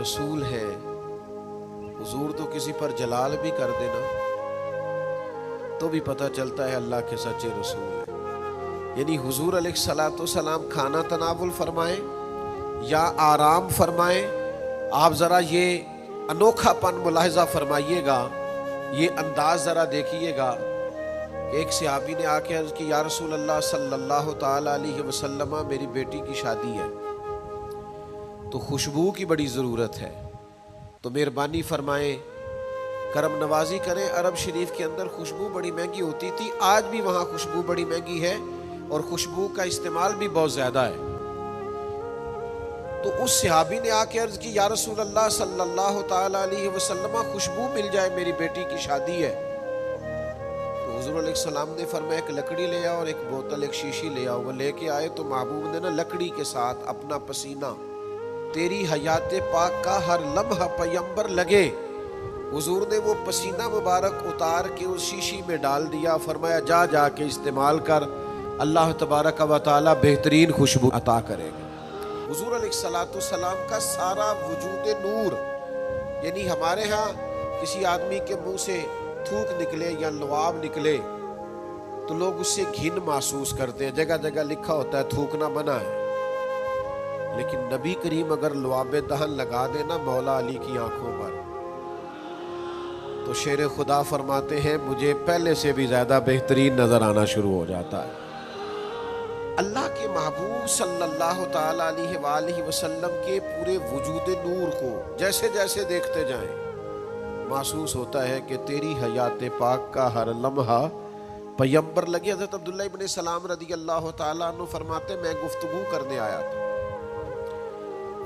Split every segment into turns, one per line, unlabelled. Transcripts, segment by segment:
رسول ہیں۔ حضور تو کسی پر جلال بھی کر دینا تو بھی پتہ چلتا ہے اللہ کے سچے رسول ہیں۔ یعنی حضور علیہ السلام کھانا تناول فرمائیں یا آرام فرمائیں، آپ ذرا یہ انوکھا پن ملاحظہ فرمائیے گا، یہ انداز ذرا دیکھیے گا۔ ایک صحابی نے آ کے عرض کی، یا رسول اللہ صلی اللہ تعالی علیہ وسلم، میری بیٹی کی شادی ہے تو خوشبو کی بڑی ضرورت ہے، تو مہربانی فرمائیں، کرم نوازی کریں۔ عرب شریف کے اندر خوشبو بڑی مہنگی ہوتی تھی، آج بھی وہاں خوشبو بڑی مہنگی ہے اور خوشبو کا استعمال بھی بہت زیادہ ہے۔ تو اس صحابی نے آ کے عرض کی، یا رسول اللہ صلی اللہ تعالی علیہ وسلم، خوشبو مل جائے، میری بیٹی کی شادی ہے۔ تو حضور علیہ السلام نے فرمایا ایک لکڑی لے آؤ اور ایک بوتل، ایک شیشی لے آؤ۔ وہ لے کے آئے تو محبوب نے نا لکڑی کے ساتھ اپنا پسینہ، تیری حیات پاک کا ہر لمحہ پیمبر لگے، حضور نے وہ پسینہ مبارک اتار کے اس شیشی میں ڈال دیا، فرمایا جا جا کے استعمال کر، اللہ تبارک و تعالی بہترین خوشبو عطا کرے گا۔ حضور علیہ السلام کا سارا وجود نور، یعنی ہمارے ہاں کسی آدمی کے منہ سے تھوک نکلے یا لعاب نکلے تو لوگ اس سے گھن محسوس کرتے ہیں، جگہ جگہ لکھا ہوتا ہے تھوکنا منع ہے، لیکن نبی کریم اگر لعاب دہن لگا دینا مولا علی کی آنکھوں پر تو شیر خدا فرماتے ہیں مجھے پہلے سے بھی زیادہ بہترین نظر آنا شروع ہو جاتا ہے۔ اللہ کے محبوب صلی اللہ تعالی علیہ وآلہ وسلم کے پورے وجود نور کو جیسے جیسے دیکھتے جائیں محسوس ہوتا ہے کہ تیری حیات پاک کا ہر لمحہ پیمبر لگے۔ حضرت عبداللہ ابن سلام رضی اللہ تعالیٰ عنہ فرماتے میں گفتگو کرنے آیا تھا،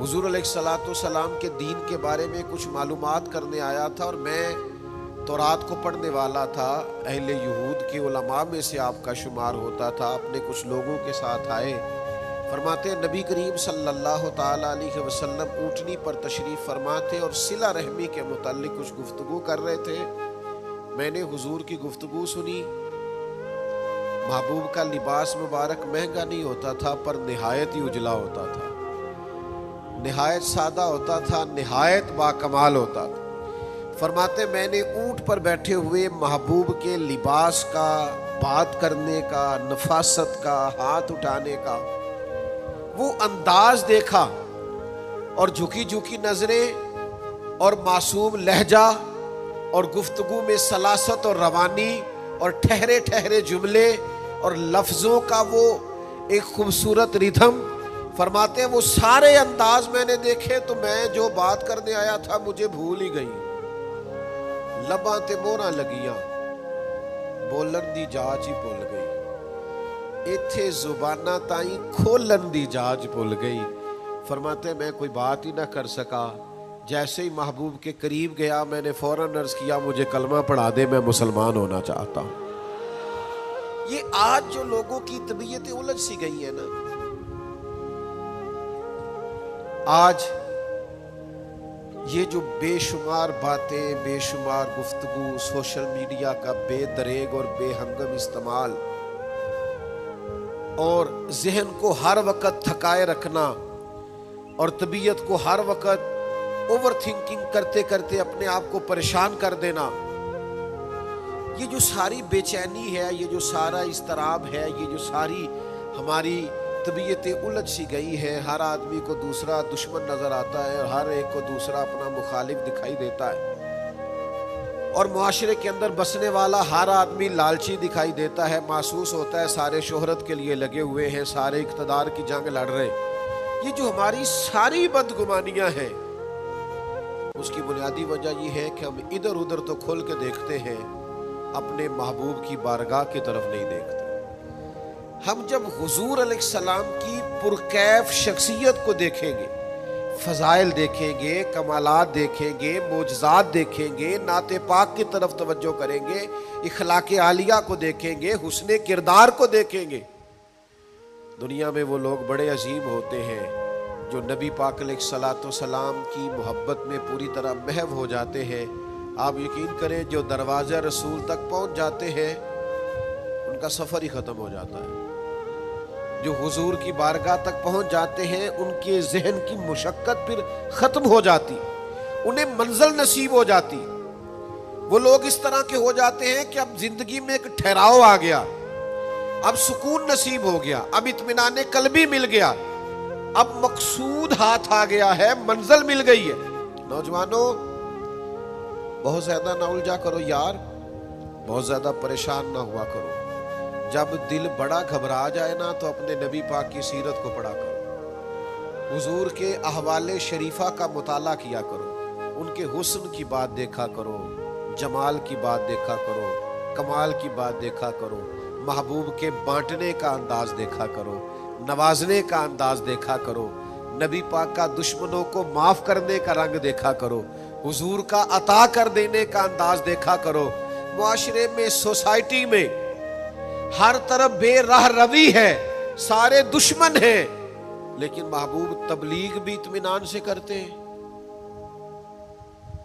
حضور علیہ السلام کے دین کے بارے میں کچھ معلومات کرنے آیا تھا، اور میں تورات کو پڑھنے والا تھا، اہل یہود کے علماء میں سے آپ کا شمار ہوتا تھا، اپنے کچھ لوگوں کے ساتھ آئے۔ فرماتے نبی کریم صلی اللہ تعالی علیہ وسلم اونٹنی پر تشریف فرما تھے اور صلہ رحمی کے متعلق کچھ گفتگو کر رہے تھے۔ میں نے حضور کی گفتگو سنی۔ محبوب کا لباس مبارک مہنگا نہیں ہوتا تھا پر نہایت ہی اجلا ہوتا تھا، نہایت سادہ ہوتا تھا، نہایت باکمال ہوتا تھا۔ فرماتے میں نے اونٹ پر بیٹھے ہوئے محبوب کے لباس کا، بات کرنے کا، نفاست کا، ہاتھ اٹھانے کا وہ انداز دیکھا، اور جھکی جھکی نظریں اور معصوم لہجہ اور گفتگو میں سلاست اور روانی اور ٹھہرے ٹھہرے جملے اور لفظوں کا وہ ایک خوبصورت ردھم۔ فرماتے ہیں وہ سارے انداز میں نے دیکھے تو میں جو بات کرنے آیا تھا مجھے بھول ہی گئی، لباں تے موہراں لگیاں، بولن دی جاچ ہی بھول گئی، ایتھے زباناں تائیں کھولن دی جاچ بھول گئی۔ فرماتے میں کوئی بات ہی نہ کر سکا، جیسے ہی محبوب کے قریب گیا میں نے فوراً عرض کیا مجھے کلمہ پڑھا دے، میں مسلمان ہونا چاہتا ہوں۔ یہ آج جو لوگوں کی طبیعتیں الجھ سی گئی ہیں نا، آج یہ جو بے شمار باتیں، بے شمار گفتگو، سوشل میڈیا کا بے دریغ اور بے ہنگم استعمال اور ذہن کو ہر وقت تھکائے رکھنا اور طبیعت کو ہر وقت اوور تھنکنگ کرتے کرتے اپنے آپ کو پریشان کر دینا، یہ جو ساری بے چینی ہے، یہ جو سارا اضطراب ہے، یہ جو ساری ہماری طبیعتیں الجھ سی گئی ہیں، ہر آدمی کو دوسرا دشمن نظر آتا ہے اور ہر ایک کو دوسرا اپنا مخالف دکھائی دیتا ہے، اور معاشرے کے اندر بسنے والا ہر آدمی لالچی دکھائی دیتا ہے، محسوس ہوتا ہے سارے شہرت کے لیے لگے ہوئے ہیں، سارے اقتدار کی جنگ لڑ رہے ہیں۔ یہ جو ہماری ساری بدگمانیاں ہیں اس کی بنیادی وجہ یہ ہے کہ ہم ادھر ادھر تو کھول کے دیکھتے ہیں، اپنے محبوب کی بارگاہ کی طرف نہیں دیکھتے۔ ہم جب حضور علیہ السلام کی پرکیف شخصیت کو دیکھیں گے، فضائل دیکھیں گے، کمالات دیکھیں گے، معجزات دیکھیں گے، نعت پاک کی طرف توجہ کریں گے، اخلاق عالیہ کو دیکھیں گے، حسن کردار کو دیکھیں گے، دنیا میں وہ لوگ بڑے عظیم ہوتے ہیں جو نبی پاک علیہ السلام کی محبت میں پوری طرح محو ہو جاتے ہیں۔ آپ یقین کریں جو دروازہ رسول تک پہنچ جاتے ہیں ان کا سفر ہی ختم ہو جاتا ہے۔ جو حضور کی بارگاہ تک پہنچ جاتے ہیں ان کے ذہن کی مشقت پھر ختم ہو جاتی، انہیں منزل نصیب ہو جاتی۔ وہ لوگ اس طرح کے ہو جاتے ہیں کہ اب زندگی میں ایک ٹھہراؤ آ گیا، اب سکون نصیب ہو گیا، اب اطمینان قلبی مل گیا، اب مقصود ہاتھ آ گیا ہے، منزل مل گئی ہے۔ نوجوانوں، بہت زیادہ نہ الجھا کرو یار، بہت زیادہ پریشان نہ ہوا کرو۔ جب دل بڑا گھبرا جائے نا تو اپنے نبی پاک کی سیرت کو پڑھا کرو، حضور کے احوال شریفہ کا مطالعہ کیا کرو، ان کے حسن کی بات دیکھا کرو، جمال کی بات دیکھا کرو، کمال کی بات دیکھا کرو، محبوب کے بانٹنے کا انداز دیکھا کرو، نوازنے کا انداز دیکھا کرو، نبی پاک کا دشمنوں کو معاف کرنے کا رنگ دیکھا کرو، حضور کا عطا کر دینے کا انداز دیکھا کرو۔ معاشرے میں، سوسائٹی میں ہر طرف بے راہ روی ہے، سارے دشمن ہیں، لیکن محبوب تبلیغ بھی اطمینان سے کرتے ہیں،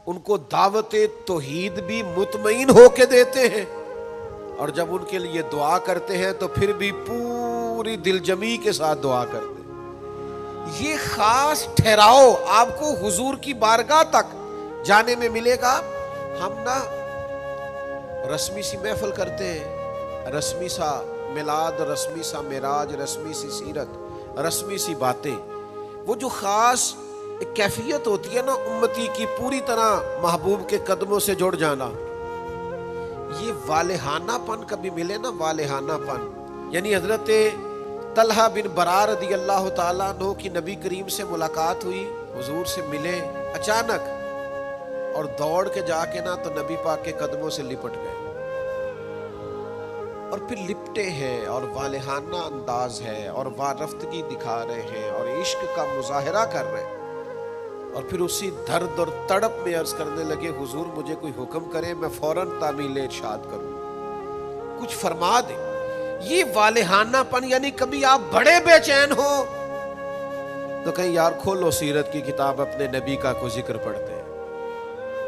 ان کو دعوت توحید بھی مطمئن ہو کے دیتے ہیں، اور جب ان کے لیے دعا کرتے ہیں تو پھر بھی پوری دل جمی کے ساتھ دعا کرتے ہیں۔ یہ خاص ٹھہراؤ آپ کو حضور کی بارگاہ تک جانے میں ملے گا۔ ہم نا رسمی سی محفل کرتے ہیں، رسمی سا میلاد، رسمی سا معراج، رسمی سی سیرت، رسمی سی باتیں، وہ جو خاص ایک کیفیت ہوتی ہے نا امتی کی پوری طرح محبوب کے قدموں سے جڑ جانا، یہ والہانہ پن کبھی ملے نا، والہانہ پن، یعنی حضرت طلحہ بن برار رضی اللہ تعالیٰ عنہ کی نبی کریم سے ملاقات ہوئی، حضور سے ملے اچانک، اور دوڑ کے جا کے نا تو نبی پاک کے قدموں سے لپٹ گئے، اور پھر لپٹے ہیں اور والہانہ انداز ہے اور وارفتگی دکھا رہے ہیں اور عشق کا مظاہرہ کر رہے ہیں، اور پھر اسی درد اور تڑپ میں عرض کرنے لگے حضور مجھے کوئی حکم کرے، میں فوراً تعمیل ارشاد کروں، کچھ فرما دیں۔ یہ والہانہ پن، یعنی کبھی آپ بڑے بے چین ہو تو کہیں یار کھولو سیرت کی کتاب، اپنے نبی کا کوئی ذکر پڑھتے ہیں،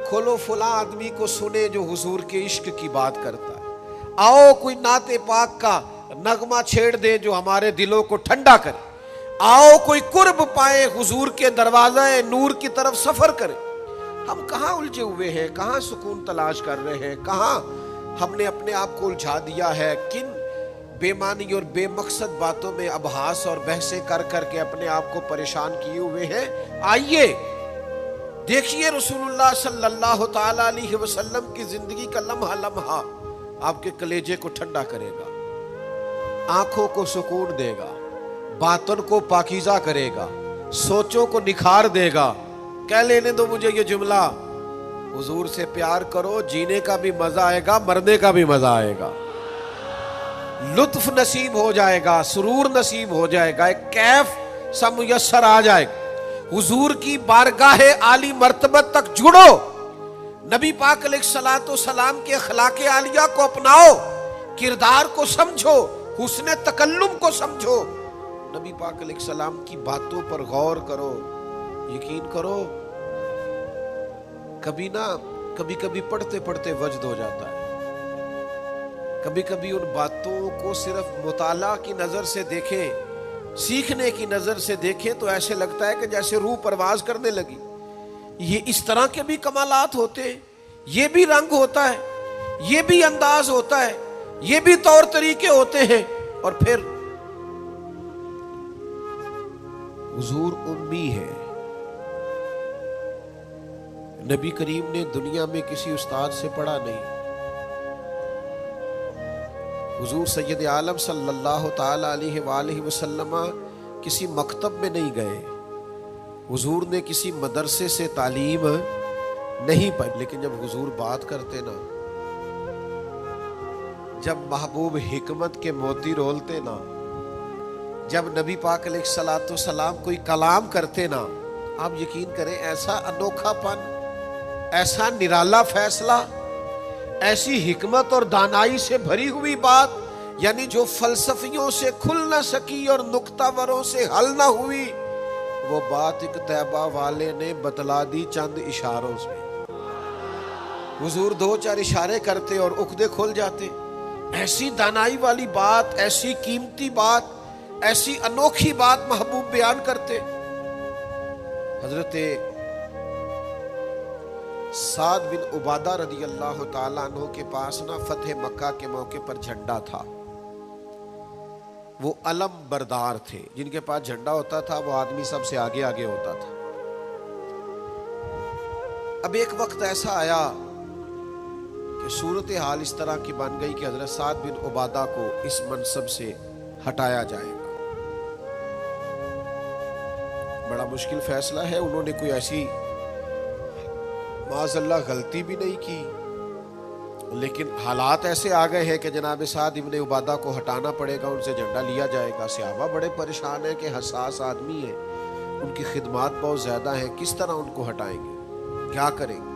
کھولو فلاں آدمی کو سنے جو حضور کے عشق کی بات کرتا ہے، آؤ کوئی نعت پاک کا نغمہ چھیڑ دے جو ہمارے دلوں کو ٹھنڈا کرے، آؤ کوئی قرب پائے حضور کے دروازہ نور کی طرف سفر کرے۔ ہم کہاں الجھے ہوئے ہیں، کہاں سکون تلاش کر رہے ہیں، کہاں ہم نے اپنے آپ کو الجھا دیا ہے، کن بے معنی اور بے مقصد باتوں میں ابحاث اور بحثیں کر کر کے اپنے آپ کو پریشان کیے ہوئے ہیں۔ آئیے دیکھیے رسول اللہ صلی اللہ تعالی علیہ وسلم کی زندگی کا لمحہ لمحہ آپ کے کلیجے کو ٹھنڈا کرے گا، آنکھوں کو سکون دے گا، باطن کو پاکیزہ کرے گا، سوچوں کو نکھار دے گا۔ کہہ لینے دو مجھے یہ جملہ، حضور سے پیار کرو، جینے کا بھی مزہ آئے گا، مرنے کا بھی مزہ آئے گا، لطف نصیب ہو جائے گا، سرور نصیب ہو جائے گا، ایک کیف سا میسر آ جائے گا۔ حضور کی بارگاہ عالی مرتبت تک جڑو، نبی پاک علیہ الصلوۃ والسلام کے اخلاق عالیہ کو اپناؤ، کردار کو سمجھو، حسن تکلم کو سمجھو، نبی پاک علیہ السلام کی باتوں پر غور کرو۔ یقین کرو کبھی نہ کبھی پڑھتے پڑھتے وجد ہو جاتا ہے، کبھی کبھی ان باتوں کو صرف مطالعہ کی نظر سے دیکھیں، سیکھنے کی نظر سے دیکھیں تو ایسے لگتا ہے کہ جیسے روح پرواز کرنے لگی۔ یہ اس طرح کے بھی کمالات ہوتے ہیں، یہ بھی رنگ ہوتا ہے، یہ بھی انداز ہوتا ہے، یہ بھی طور طریقے ہوتے ہیں۔ اور پھر حضور امی ہے، نبی کریم نے دنیا میں کسی استاد سے پڑھا نہیں، حضور سید عالم صلی اللہ تعالی علیہ وآلہ وسلم کسی مکتب میں نہیں گئے، حضور نے کسی مدرسے سے تعلیم نہیں پائی، لیکن جب حضور بات کرتے نا، جب محبوب حکمت کے موتی رولتے نا، جب نبی پاک علیہ الصلوۃ والسلام کوئی کلام کرتے نا، آپ یقین کریں ایسا انوکھا پن، ایسا نرالا فیصلہ، ایسی حکمت اور دانائی سے بھری ہوئی بات، یعنی جو فلسفیوں سے کھل نہ سکی اور نکتہ وروں سے حل نہ ہوئی، وہ بات ایک طیبہ والے نے بتلا دی چند اشاروں سے۔ حضور دو چار اشارے کرتے اور عقدے کھل جاتے۔ ایسی دانائی والی بات، ایسی قیمتی بات، ایسی انوکھی بات محبوب بیان کرتے. حضرت سعد بن عبادہ رضی اللہ تعالیٰ عنہ کے پاس نا فتح مکہ کے موقع پر جھنڈا تھا. وہ علم بردار تھے. جن کے پاس جھنڈا ہوتا تھا وہ آدمی سب سے آگے آگے ہوتا تھا. اب ایک وقت ایسا آیا کہ صورتحال اس طرح کی بن گئی کہ حضرت سعد بن عبادہ کو اس منصب سے ہٹایا جائے گا. بڑا مشکل فیصلہ ہے. انہوں نے کوئی ایسی معاذ اللہ غلطی بھی نہیں کی, لیکن حالات ایسے آ گئے ہیں کہ جناب سعد ابن عبادہ کو ہٹانا پڑے گا, ان سے جھنڈا لیا جائے گا. صحابہ بڑے پریشان ہیں کہ حساس آدمی ہیں, ان کی خدمات بہت زیادہ ہیں, کس طرح ان کو ہٹائیں گے, کیا کریں گے.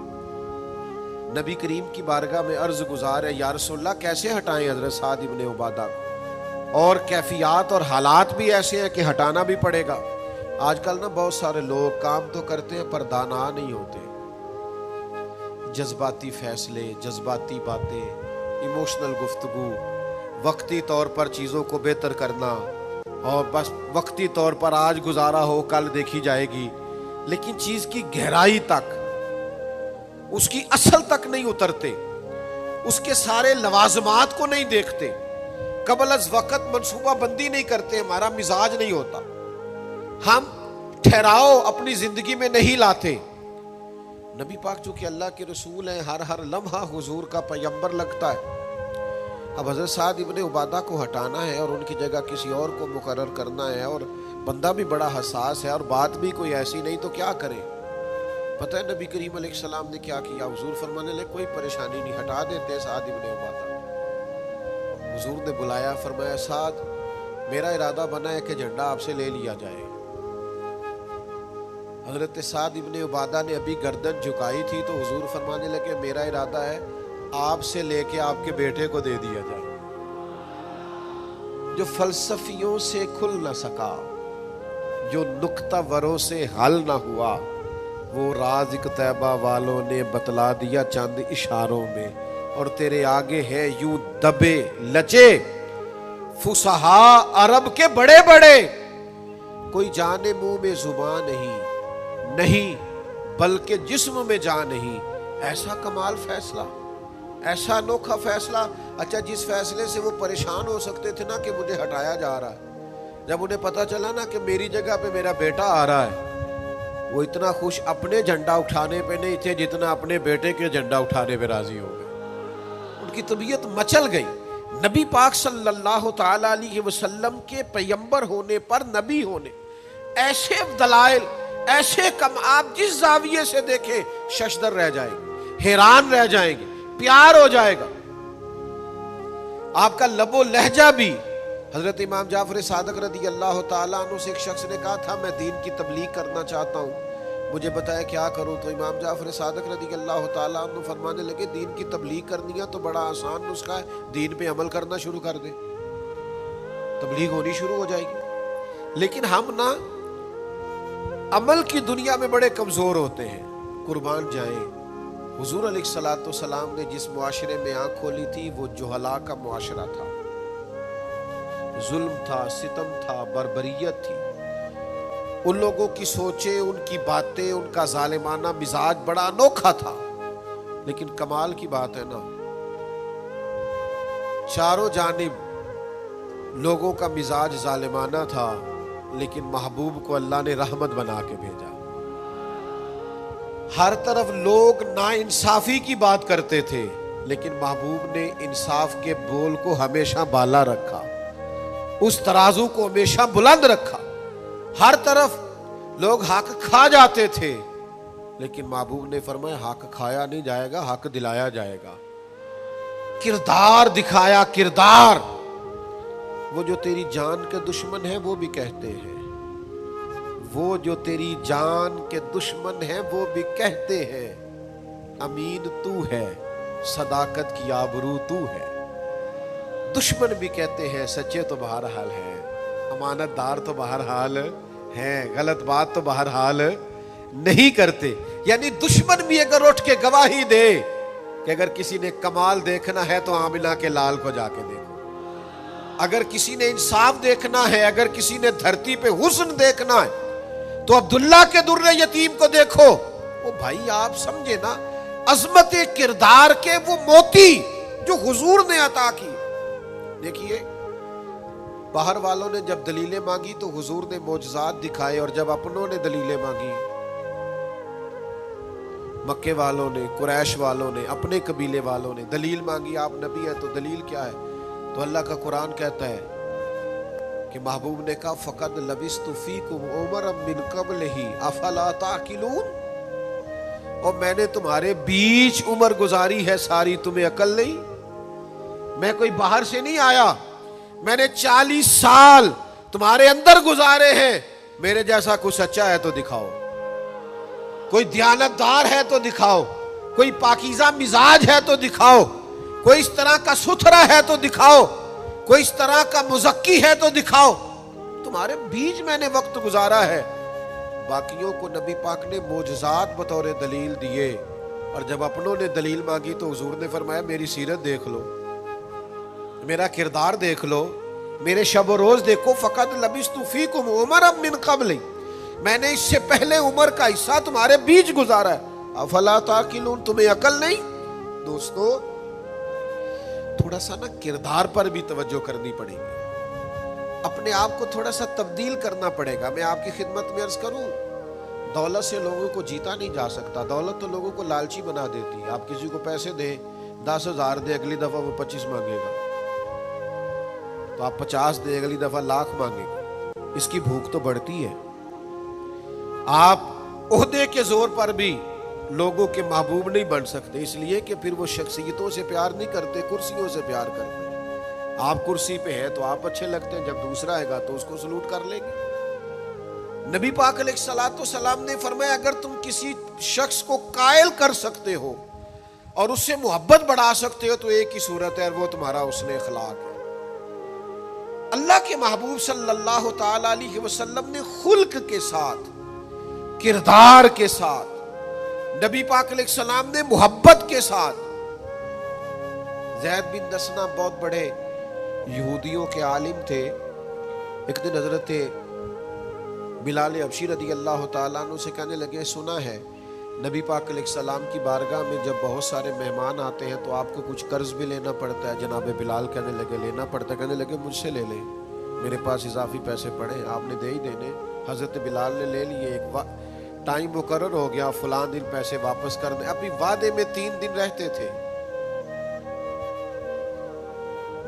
نبی کریم کی بارگاہ میں عرض گزار ہے, یا رسول اللہ کیسے ہٹائیں حضرت سعد ابن عبادہ کو, اور کیفیات اور حالات بھی ایسے ہیں کہ ہٹانا بھی پڑے گا. آج کل نا بہت سارے لوگ کام تو کرتے ہیں پر دانا نہیں ہوتے. جذباتی فیصلے, جذباتی باتیں, ایموشنل گفتگو, وقتی طور پر چیزوں کو بہتر کرنا, اور بس وقتی طور پر آج گزارا ہو کل دیکھی جائے گی, لیکن چیز کی گہرائی تک, اس کی اصل تک نہیں اترتے, اس کے سارے لوازمات کو نہیں دیکھتے, قبل از وقت منصوبہ بندی نہیں کرتے. ہمارا مزاج نہیں ہوتا, ہم ٹھہراؤ اپنی زندگی میں نہیں لاتے. نبی پاک چونکہ اللہ کے رسول ہیں, ہر لمحہ حضور کا پیغمبر لگتا ہے. اب حضرت سعد ابن عبادہ کو ہٹانا ہے اور ان کی جگہ کسی اور کو مقرر کرنا ہے, اور بندہ بھی بڑا حساس ہے اور بات بھی کوئی ایسی نہیں, تو کیا کرے. پتہ ہے نبی کریم علیہ السلام نے کیا کیا؟ حضور فرمانے لگے کوئی پریشانی نہیں, ہٹا دیتے سعد ابن عبادہ. حضور نے بلایا, فرمایا سعد میرا ارادہ بنا ہے کہ جھنڈا آپ سے لے لیا جائے. حضرت سعد ابن عبادہ نے ابھی گردن جھکائی تھی تو حضور فرمانے لگے میرا ارادہ ہے آپ سے لے کے آپ کے بیٹے کو دے دیا جائے. جو فلسفیوں سے کھل نہ سکا, جو نکتہ وروں سے حل نہ ہوا, وہ راز ایک طیبہ والوں نے بتلا دیا چند اشاروں میں, اور تیرے آگے ہے یوں دبے لچے فصحا عرب کے بڑے بڑے. کوئی جانے منہ میں زبان نہیں بلکہ جسم میں جان نہیں. ایسا کمال فیصلہ, ایسا انوکھا فیصلہ. اچھا جس فیصلے سے وہ پریشان ہو سکتے تھے نا کہ مجھے ہٹایا جا رہا ہے, جب انہیں پتا چلا نا کہ میری جگہ پہ میرا بیٹا آ رہا ہے, وہ اتنا خوش اپنے جھنڈا اٹھانے پہ نہیں تھے جتنا اپنے بیٹے کے جھنڈا اٹھانے پہ راضی ہو گئے. ان کی طبیعت مچل گئی. نبی پاک صلی اللہ تعالی علیہ وسلم کے پیغمبر ہونے پر, نبی ہونے, ایسے دلائل, ایسے کم, آپ جس زاویے سے دیکھیں ششدر رہ جائیں گے, حیران رہ جائیں گے, پیار ہو جائے گا. آپ کا لب و لہجہ بھی. حضرت امام جعفر صادق رضی اللہ تعالیٰ عنہ سے ایک شخص نے کہا تھا میں دین کی تبلیغ کرنا چاہتا ہوں, مجھے بتایا کیا کروں. تو امام جعفر صادق رضی اللہ تعالیٰ عنہ فرمانے لگے دین کی تبلیغ کرنی ہے تو بڑا آسان نسخہ ہے, دین پہ عمل کرنا شروع کر دے, تبلیغ ہونی شروع ہو جائے گی. لیکن ہم نا عمل کی دنیا میں بڑے کمزور ہوتے ہیں. قربان جائیں, حضور علیہ السلام نے جس معاشرے میں آنکھ کھولی تھی وہ جہلا کا معاشرہ تھا. ظلم تھا, ستم تھا, بربریت تھی. ان لوگوں کی سوچیں, ان کی باتیں, ان کا ظالمانہ مزاج بڑا انوکھا تھا. لیکن کمال کی بات ہے نا, چاروں جانب لوگوں کا مزاج ظالمانہ تھا, لیکن محبوب کو اللہ نے رحمت بنا کے بھیجا. ہر طرف لوگ ناانصافی کی بات کرتے تھے, لیکن محبوب نے انصاف کے بول کو ہمیشہ بالا رکھا, اس ترازو کو ہمیشہ بلند رکھا. ہر طرف لوگ حق کھا جاتے تھے, لیکن محبوب نے فرمایا حق کھایا نہیں جائے گا, حق دلایا جائے گا. کردار دکھایا, کردار. وہ جو تیری جان کے دشمن ہیں وہ بھی کہتے ہیں, وہ جو تیری جان کے دشمن ہیں وہ بھی کہتے ہیں امین تو ہے, صداقت کی آبرو تو ہے. دشمن بھی کہتے ہیں سچے تو بہرحال ہیں, امانت دار تو بہرحال ہیں, غلط بات تو بہرحال نہیں کرتے. یعنی دشمن بھی اگر اٹھ کے گواہی دے کہ اگر کسی نے کمال دیکھنا ہے تو آمنہ کے لال کو جا کے دیکھو, اگر کسی نے انصاف دیکھنا ہے، اگر کسی نے دھرتی پہ حسن دیکھنا ہے تو عبداللہ کے در یتیم کو دیکھو۔ وہ بھائی آپ سمجھے نا، عظمت کردار کے وہ موتی جو حضور نے عطا کی۔ دیکھیے باہر والوں نے جب دلیلیں مانگی تو حضور نے معجزات دکھائے، اور جب اپنوں نے دلیلیں مانگی، مکے والوں نے، قریش والوں نے، اپنے قبیلے والوں نے دلیل مانگی، آپ نبی ہیں تو دلیل کیا ہے؟ تو اللہ کا قرآن کہتا ہے کہ محبوب نے کہا فَقَدْ لَبِثْتُ فِيكُمْ عُمَرًا مِّن قَبْلِهِ أَفَلَا تَعْقِلُونَ، اور میں نے تمہارے بیچ عمر گزاری ہے ساری، تمہیں عقل نہیں؟ میں کوئی باہر سے نہیں آیا، میں نے 40 سال تمہارے اندر گزارے ہیں، میرے جیسا کوئی سچا ہے تو دکھاؤ، کوئی دیانتدار ہے تو دکھاؤ، کوئی پاکیزہ مزاج ہے تو دکھاؤ، کوئی اس طرح کا ستھرا ہے تو دکھاؤ، کوئی اس طرح کا مزکی ہے تو دکھاؤ، تمہارے بیچ میں نے وقت گزارا ہے۔ باقیوں کو نبی پاک نے معجزات بطور دلیل دیے، اور جب اپنوں نے دلیل مانگی تو حضور نے فرمایا میری سیرت دیکھ لو، میرا کردار دیکھ لو، میرے شب و روز دیکھو۔ فقط لبثت فیکم عمرا من قبل، میں نے اس سے پہلے عمر کا حصہ تمہارے بیچ گزارا ہے، افلا تعقلون، تمہیں عقل نہیں؟ دوستو تھوڑا سا نا کردار پر بھی توجہ کرنی پڑے گی، اپنے آپ کو تھوڑا سا تبدیل کرنا پڑے گا۔ میں آپ کی خدمت میں عرض کروں، دولت سے لوگوں کو جیتا نہیں جا سکتا، دولت تو لوگوں کو لالچی بنا دیتی ہے۔ آپ کسی کو پیسے دیں، 10,000 دیں، اگلی دفعہ وہ 25 مانگے گا، تو آپ 50 دیں، اگلی دفعہ 1,00,000 مانگے گا، اس کی بھوک تو بڑھتی ہے۔ آپ عہدے کے زور پر بھی لوگوں کے محبوب نہیں بن سکتے، اس لیے کہ پھر وہ شخصیتوں سے پیار نہیں کرتے، کرسیوں سے پیار کرتے۔ آپ کرسی پہ ہیں تو آپ اچھے لگتے ہیں، جب دوسرا آئے گا تو اس کو سلوٹ کر لیں گے۔ نبی پاک علیہ الصلوۃ والسلام نے فرمایا اگر تم کسی شخص کو قائل کر سکتے ہو اور اس سے محبت بڑھا سکتے ہو تو ایک ہی صورت ہے، اور وہ تمہارا حسن اخلاق ہے۔ اللہ کے محبوب صلی اللہ تعالی علیہ وسلم نے خلق کے ساتھ، کردار کے ساتھ، نبی پاک علیہ السلام نے محبت کے ساتھ، زید بن دسنہ بہت بڑے یہودیوں کے عالم تھے، ایک دن حضرت بلال حبشی رضی اللہ تعالیٰ عنہ سے کہنے لگے سنا ہے نبی پاک علیہ السلام کی بارگاہ میں جب بہت سارے مہمان آتے ہیں تو آپ کو کچھ قرض بھی لینا پڑتا ہے۔ جناب بلال کہنے لگے لینا پڑتا ہے، کہنے لگے مجھ سے لے لیں، میرے پاس اضافی پیسے پڑے، آپ نے دے ہی دینے۔ حضرت بلال نے لے لیے، ایک ٹائم مقرر ہو گیا، فلاں دن پیسے واپس کر دیں، اپنی وعدے میں 3 دن رہتے تھے۔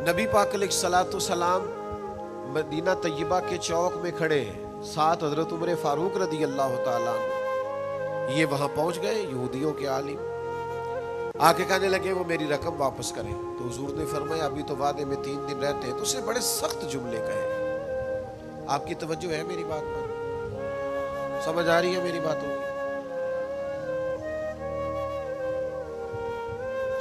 نبی پاک علیہ الصلوۃ والسلام مدینہ طیبہ کے چوک میں کھڑے ہیں، ساتھ حضرت عمر فاروق رضی اللہ تعالیٰ عنہ، یہ وہاں پہنچ گئے یہودیوں کے عالم، آ کے کہنے لگے وہ میری رقم واپس کریں، تو حضور نے فرمایا ابھی تو وعدے میں 3 دن رہتے ہیں، تو اسے بڑے سخت جملے کہے۔ آپ کی توجہ ہے میری بات پر؟ سمجھ آ رہی ہے میری باتوں کی؟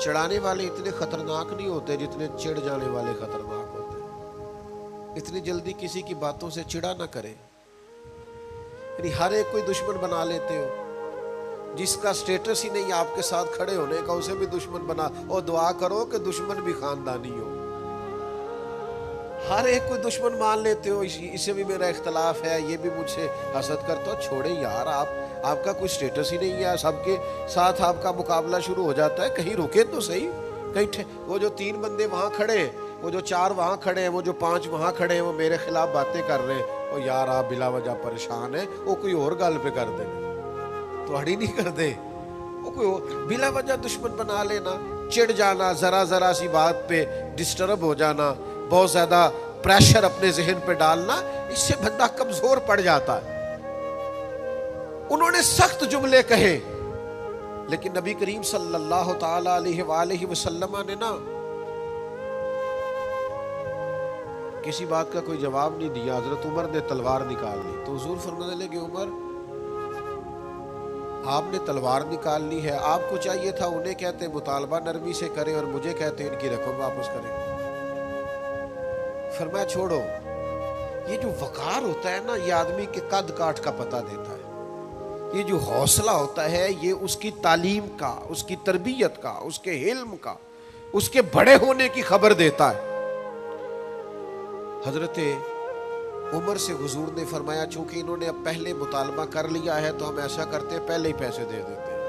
چڑھانے والے اتنے خطرناک نہیں ہوتے جتنے چڑھ جانے والے خطرناک ہوتے ہیں۔ اتنی جلدی کسی کی باتوں سے چڑھا نہ کرے، یعنی ہر ایک کوئی دشمن بنا لیتے ہو، جس کا سٹیٹس ہی نہیں آپ کے ساتھ کھڑے ہونے کا اسے بھی دشمن بنا، اور دعا کرو کہ دشمن بھی خاندانی ہو۔ ہر ایک کوئی دشمن مان لیتے ہو، اسے بھی میرا اختلاف ہے، یہ بھی مجھ سے حسد کرتا ہو، چھوڑے یار، آپ کا کوئی سٹیٹس ہی نہیں ہے، سب کے ساتھ آپ کا مقابلہ شروع ہو جاتا ہے، کہیں رکے تو صحیح، کہیں وہ جو 3 بندے وہاں کھڑے ہیں، وہ جو 4 وہاں کھڑے ہیں، وہ جو 5 وہاں کھڑے ہیں، وہ میرے خلاف باتیں کر رہے ہیں، وہ یار آپ بلا وجہ پریشان ہیں، وہ کوئی اور گل پہ کر دیں تو اڑی نہیں کر دے، وہ کوئی اور بلا وجہ دشمن بنا لینا، چڑھ جانا، ذرا سی بات پہ ڈسٹرب ہو جانا، بہت زیادہ پریشر اپنے ذہن پہ ڈالنا، اس سے بندہ کمزور پڑ جاتا ہے۔ انہوں نے سخت جملے کہے، لیکن نبی کریم صلی اللہ تعالی علیہ وآلہ وسلم نے نا کسی بات کا کوئی جواب نہیں دیا۔ حضرت عمر نے تلوار نکال لی، تو حضور فرمانے لگے عمر آپ نے تلوار نکال لی ہے، آپ کو چاہیے تھا انہیں کہتے مطالبہ نرمی سے کریں اور مجھے کہتے ان کی رقم واپس کریں۔ فرمایا چھوڑو، یہ جو وقار ہوتا ہے نا یہ آدمی کے قد کاٹ کا پتہ دیتا ہے، یہ جو حوصلہ ہوتا ہے یہ اس کی تعلیم کا، اس کی تربیت کا، اس کے علم کا، اس کے بڑے ہونے کی خبر دیتا ہے۔ حضرت عمر سے حضور نے فرمایا چونکہ انہوں نے اب پہلے مطالبہ کر لیا ہے تو ہم ایسا کرتے ہیں پہلے ہی پیسے دے دیتے ہیں۔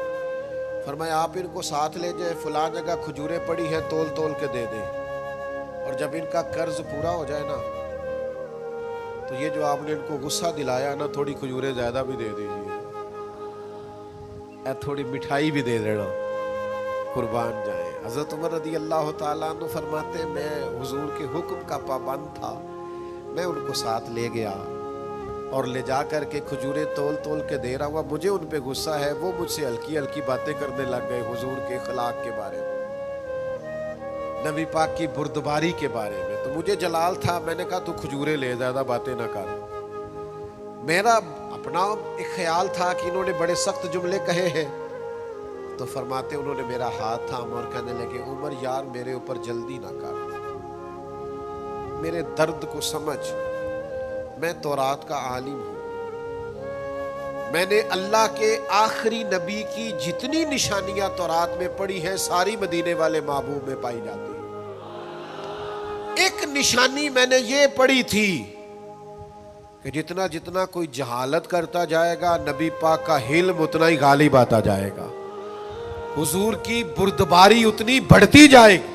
فرمایا آپ ان کو ساتھ لے جائیں، فلاں جگہ کھجوریں پڑی ہیں، تول تول کے دے دیں، اور جب ان کا قرض پورا ہو جائے نا تو یہ جو آپ نے ان کو غصہ دلایا نا، تھوڑی کھجوریں زیادہ بھی دے دیجیے، تھوڑی مٹھائی بھی دے دینا، قربان جائیں۔ حضرت عمر رضی اللہ تعالیٰ عنہ فرماتے ہیں میں حضور کے حکم کا پابند تھا، میں ان کو ساتھ لے گیا اور لے جا کر کے کھجوریں تول تول کے دے رہا ہوا، مجھے ان پہ غصہ ہے، وہ مجھ سے ہلکی ہلکی باتیں کرنے لگ گئے حضور کے اخلاق کے بارے میں، نبی پاک کی بردباری کے بارے میں، تو مجھے جلال تھا، میں نے کہا تو کھجوریں لے، زیادہ باتیں نہ کر۔ میرا اپنا ایک خیال تھا کہ انہوں نے بڑے سخت جملے کہے ہیں، تو فرماتے انہوں نے میرا ہاتھ تھاما اور کہنے لگے عمر یار میرے اوپر جلدی نہ کر، میرے درد کو سمجھ، میں تورات کا عالم ہوں، میں نے اللہ کے آخری نبی کی جتنی نشانیاں تورات میں پڑھی ہیں ساری مدینے والے محبوب میں پائی جاتی ہیں۔ ایک نشانی میں نے یہ پڑھی تھی کہ جتنا جتنا کوئی جہالت کرتا جائے گا نبی پاک کا علم اتنا ہی غالب آتا جائے گا، حضور کی بردباری اتنی بڑھتی جائے گی۔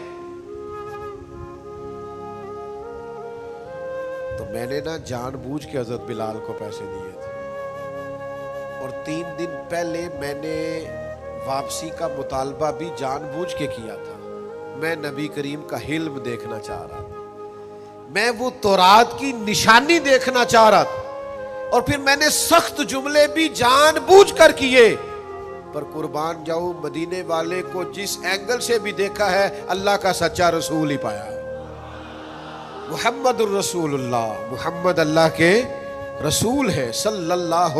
تو میں نے نا جان بوجھ کے حضرت بلال کو پیسے دیے تھے، اور 3 دن پہلے میں نے واپسی کا مطالبہ بھی جان بوجھ کے کیا تھا، میں نبی کریم کا حلم دیکھنا چاہ رہا تھا، میں وہ تورات کی نشانی دیکھنا چاہ رہا تھا، اور پھر میں نے سخت جملے بھی جان بوجھ کر کیے، پر قربان جاؤ مدینے والے کو جس اینگل سے بھی دیکھا ہے اللہ کا سچا رسول ہی پایا ہے، محمد الرسول اللہ، محمد اللہ کے رسول ہے صلی اللہ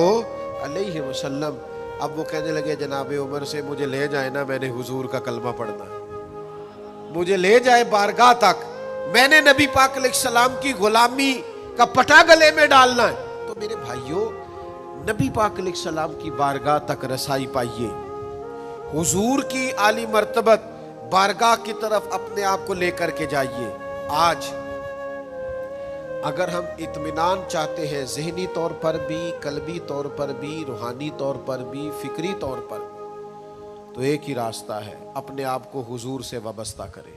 علیہ وسلم۔ اب وہ کہنے لگے جناب عمر سے مجھے لے جائے نا، میں نے حضور کا کلمہ پڑھنا ہے، مجھے لے جائے بارگاہ تک، میں نے نبی پاک علیہ السلام کی غلامی کا پٹا گلے میں ڈالنا ہے۔ تو میرے بھائیوں نبی پاک علیہ السلام کی بارگاہ تک رسائی پائیے، حضور کی عالی مرتبت بارگاہ کی طرف اپنے آپ کو لے کر کے جائیے۔ آج اگر ہم اطمینان چاہتے ہیں ذہنی طور پر بھی، قلبی طور پر بھی، روحانی طور پر بھی، فکری طور پر، تو ایک ہی راستہ ہے، اپنے آپ کو حضور سے وابستہ کریں۔